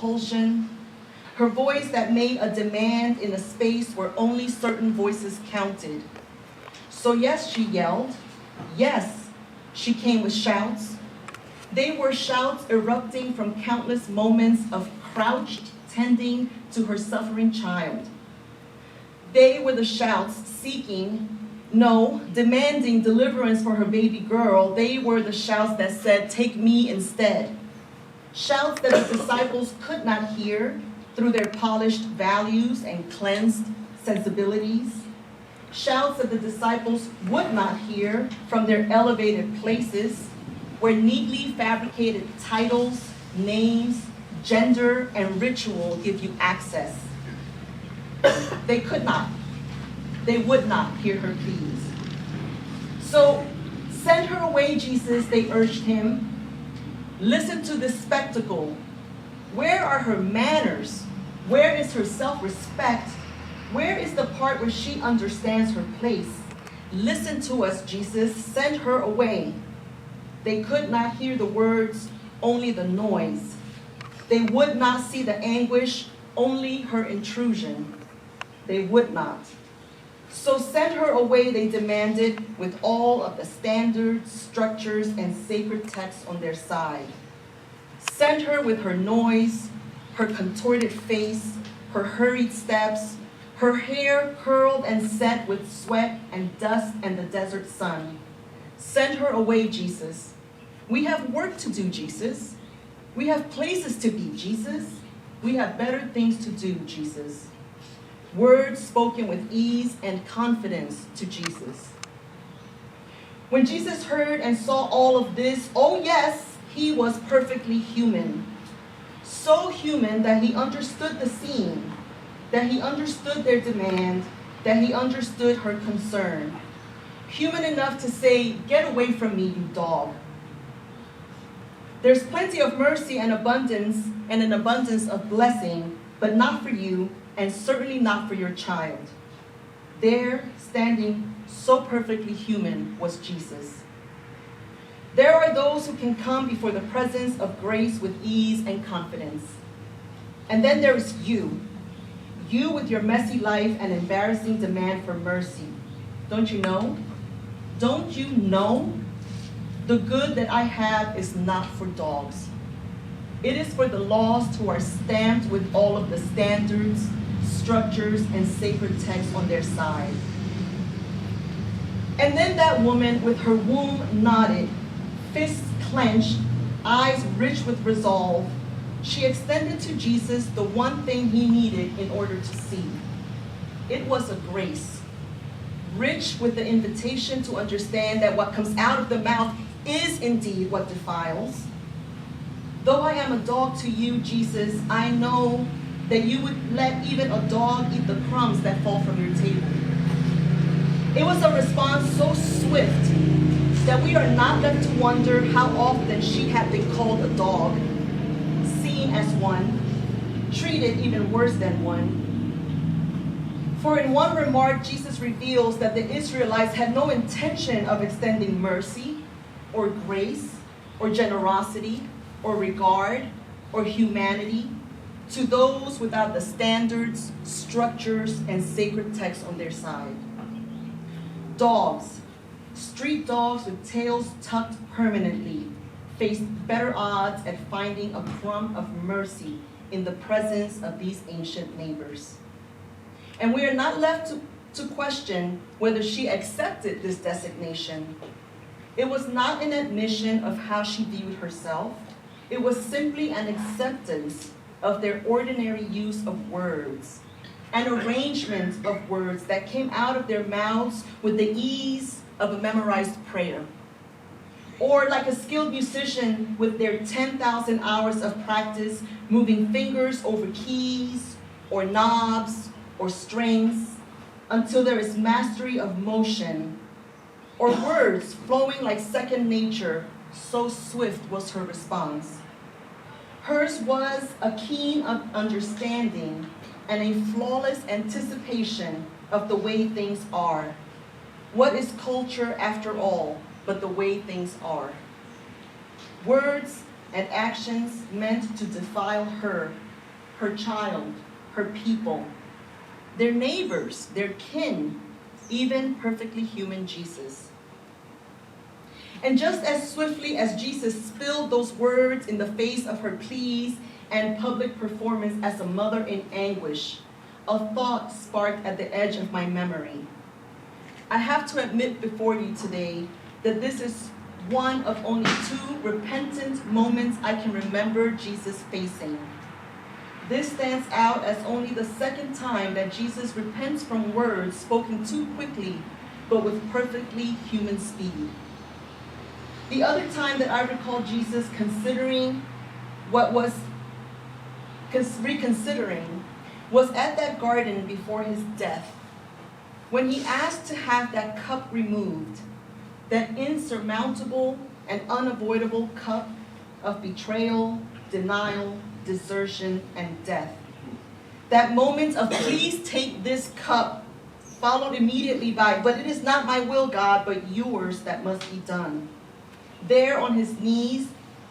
repulsion, her voice that made a demand in a space where only certain voices counted. So yes, she yelled. Yes, she came with shouts. They were shouts erupting from countless moments of crouched, tending to her suffering child. They were the shouts seeking, no, demanding deliverance for her baby girl. They were the shouts that said, "Take me instead." Shouts that the disciples could not hear through their polished values and cleansed sensibilities. Shouts that the disciples would not hear from their elevated places, where neatly fabricated titles, names, gender, and ritual give you access. They could not. They would not hear her pleas. So, send her away, Jesus, they urged him. Listen to this spectacle. Where are her manners? Where is her self-respect? Where is the part where she understands her place? Listen to us, Jesus. Send her away. They could not hear the words, only the noise. They would not see the anguish, only her intrusion. They would not. So send her away, they demanded, with all of the standards, structures, and sacred texts on their side. Send her with her noise, her contorted face, her hurried steps, her hair curled and set with sweat and dust and the desert sun. Send her away, Jesus. We have work to do, Jesus. We have places to be, Jesus. We have better things to do, Jesus. Words spoken with ease and confidence to Jesus. When Jesus heard and saw all of this, oh yes, he was perfectly human. So human that he understood the scene, that he understood their demand, that he understood her concern. Human enough to say, "Get away from me, you dog." There's plenty of mercy and abundance and an abundance of blessing, but not for you, and certainly not for your child. There, standing so perfectly human, was Jesus. There are those who can come before the presence of grace with ease and confidence. And then there is you. You with your messy life and embarrassing demand for mercy. Don't you know? Don't you know? The good that I have is not for dogs. It is for the lost who are stamped with all of the standards, structures, and sacred texts on their side. And then that woman with her womb knotted, fists clenched, eyes rich with resolve, she extended to Jesus the one thing he needed in order to see. It was a grace, rich with the invitation to understand that what comes out of the mouth is indeed what defiles. Though I am a dog to you, Jesus, I know that you would let even a dog eat the crumbs that fall from your table. It was a response so swift that we are not left to wonder how often she had been called a dog, seen as one, treated even worse than one. For in one remark, Jesus reveals that the Israelites had no intention of extending mercy, or grace, or generosity, or regard, or humanity to those without the standards, structures, and sacred texts on their side. Dogs, street dogs with tails tucked permanently, faced better odds at finding a crumb of mercy in the presence of these ancient neighbors. And we are not left to question whether she accepted this designation. It was not an admission of how she viewed herself. It was simply an acceptance of their ordinary use of words, an arrangement of words that came out of their mouths with the ease of a memorized prayer. Or like a skilled musician with their 10,000 hours of practice, moving fingers over keys or knobs or strings until there is mastery of motion, or words flowing like second nature, so swift was her response. Hers was a keen understanding and a flawless anticipation of the way things are. What is culture after all but the way things are? Words and actions meant to defile her her child, her people, their neighbors, their kin, even perfectly human Jesus. And just as swiftly as Jesus spilled those words in the face of her pleas and public performance as a mother in anguish, a thought sparked at the edge of my memory. I have to admit before you today that this is one of only 2 repentant moments I can remember Jesus facing. This stands out as only the 2nd time that Jesus repents from words spoken too quickly, but with perfectly human speed. The other time that I recall Jesus reconsidering was at that garden before his death, when he asked to have that cup removed, that insurmountable and unavoidable cup of betrayal, denial, desertion, and death. That moment of please take this cup, followed immediately by, but it is not my will, God, but yours that must be done. There on his knees,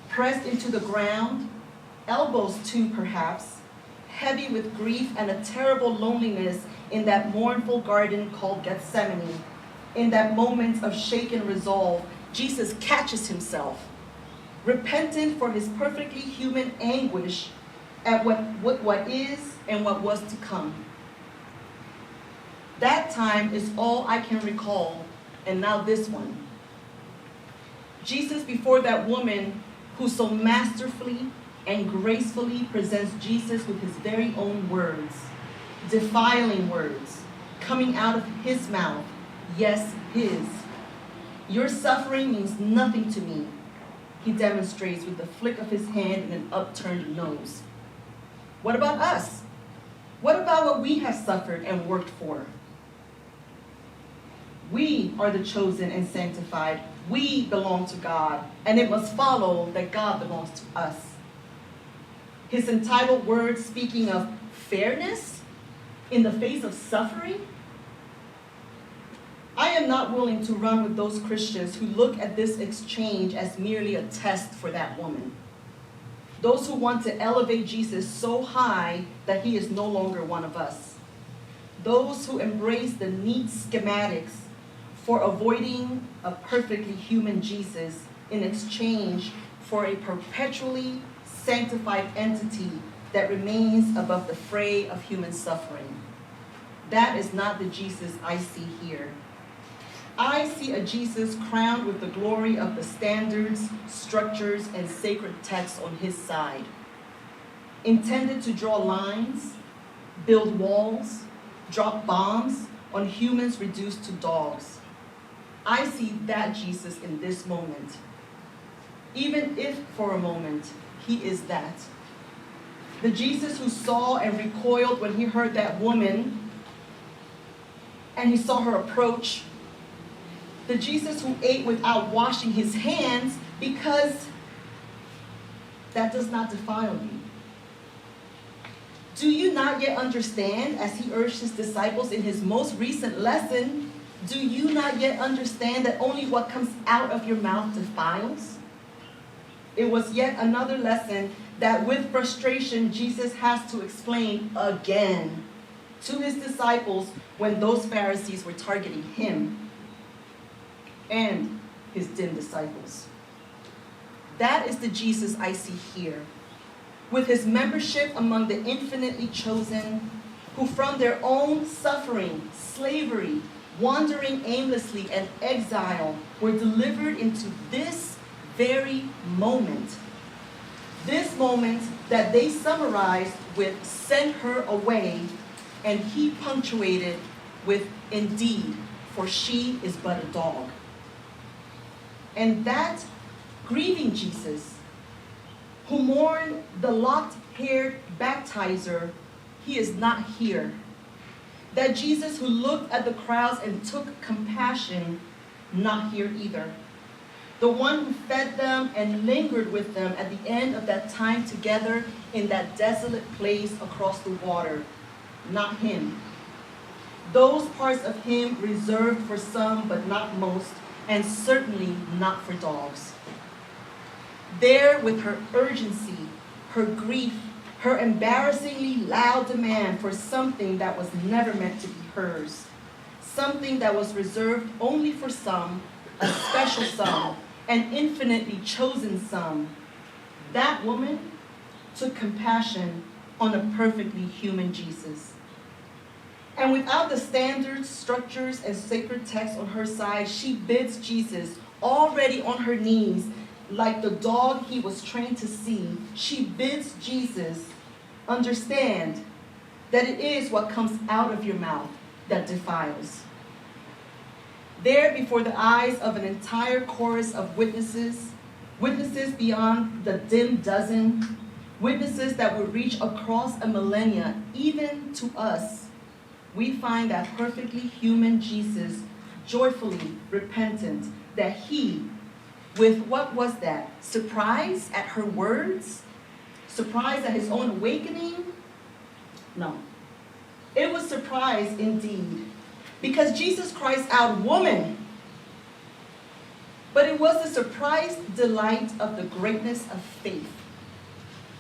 pressed into the ground, elbows too perhaps, heavy with grief and a terrible loneliness in that mournful garden called Gethsemane, in that moment of shaken resolve, Jesus catches himself, repentant for his perfectly human anguish at what is and what was to come. That time is all I can recall, and now this one. Jesus before that woman who so masterfully and gracefully presents Jesus with his very own words, defiling words, coming out of his mouth, yes, his. Your suffering means nothing to me, he demonstrates with the flick of his hand and an upturned nose. What about us? What about what we have suffered and worked for? We are the chosen and sanctified. We belong to God, and it must follow that God belongs to us. His entitled words speaking of fairness in the face of suffering. I am not willing to run with those Christians who look at this exchange as merely a test for that woman. Those who want to elevate Jesus so high that he is no longer one of us. Those who embrace the neat schematics for avoiding a perfectly human Jesus in exchange for a perpetually sanctified entity that remains above the fray of human suffering. That is not the Jesus I see here. I see a Jesus crowned with the glory of the standards, structures, and sacred texts on his side, intended to draw lines, build walls, drop bombs on humans reduced to dogs. I see that Jesus in this moment, even if for a moment he is that. The Jesus who saw and recoiled when he heard that woman and he saw her approach. The Jesus who ate without washing his hands because that does not defile you. Do you not yet understand, as he urged his disciples in his most recent lesson, do you not yet understand that only what comes out of your mouth defiles? It was yet another lesson that with frustration Jesus has to explain again to his disciples when those Pharisees were targeting him and his dim disciples. That is the Jesus I see here, with his membership among the infinitely chosen, who from their own suffering, slavery, wandering aimlessly, and exile were delivered into this very moment. This moment that they summarized with "send her away," and he punctuated with "indeed, for she is but a dog." And that grieving Jesus, who mourned the locked-haired baptizer, he is not here. That Jesus who looked at the crowds and took compassion, not here either. The one who fed them and lingered with them at the end of that time together in that desolate place across the water, not him. Those parts of him reserved for some but not most, and certainly not for dogs. There with her urgency, her grief, her embarrassingly loud demand for something that was never meant to be hers, something that was reserved only for some, a special some, an infinitely chosen some. That woman took compassion on a perfectly human Jesus. And without the standards, structures, and sacred texts on her side, she bids Jesus, already on her knees, like the dog he was trained to see, she bids Jesus understand that it is what comes out of your mouth that defiles. There, before the eyes of an entire chorus of witnesses, witnesses beyond the dim dozen, witnesses that would reach across a millennia, even to us, we find that perfectly human Jesus, joyfully repentant, that he, with what was that? Surprise at her words? Surprise at his own awakening? No. It was surprise indeed, because Jesus cries out, "Woman!" But it was the surprised delight of the greatness of faith.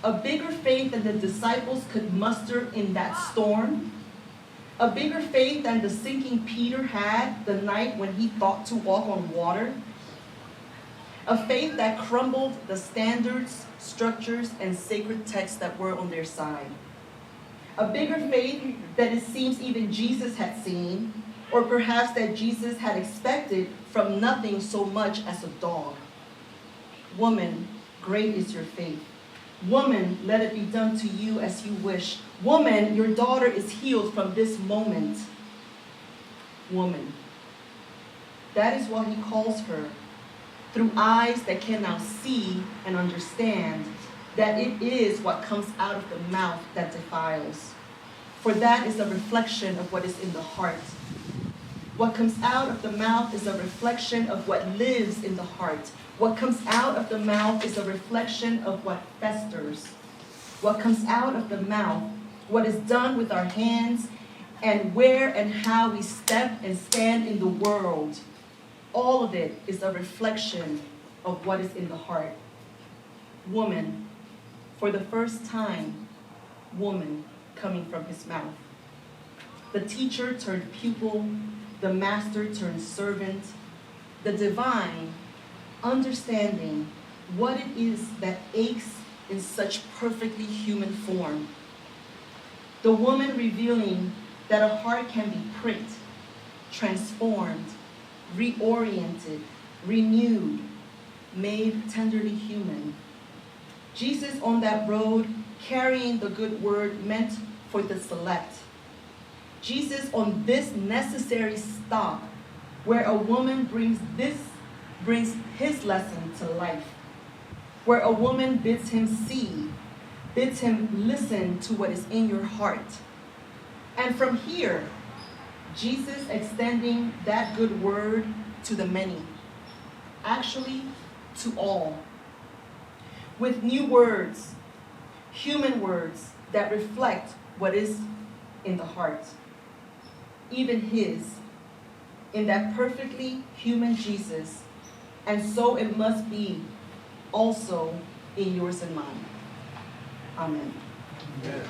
A bigger faith than the disciples could muster in that storm. A bigger faith than the sinking Peter had the night when he thought to walk on water. A faith that crumbled the standards, structures, and sacred texts that were on their side. A bigger faith that it seems even Jesus had seen, or perhaps that Jesus had expected from nothing so much as a dog. Woman, great is your faith. Woman, let it be done to you as you wish. Woman, your daughter is healed from this moment. Woman. That is what he calls her, through eyes that can now see and understand that it is what comes out of the mouth that defiles. For that is a reflection of what is in the heart. What comes out of the mouth is a reflection of what lives in the heart. What comes out of the mouth is a reflection of what festers. What comes out of the mouth, what is done with our hands, and where and how we step and stand in the world, all of it is a reflection of what is in the heart. Woman, for the first time, woman coming from his mouth. The teacher turned pupil, the master turned servant, the divine understanding what it is that aches in such perfectly human form. The woman revealing that a heart can be pricked, transformed, reoriented, renewed, made tenderly human. Jesus on that road, carrying the good word meant for the select. Jesus on this necessary stop, where a woman brings his lesson to life, where a woman bids him see, bids him listen to what is in your heart. And from here, Jesus extending that good word to the many, actually to all, with new words, human words that reflect what is in the heart, even his, in that perfectly human Jesus. And so it must be also in yours and mine. Amen. Amen.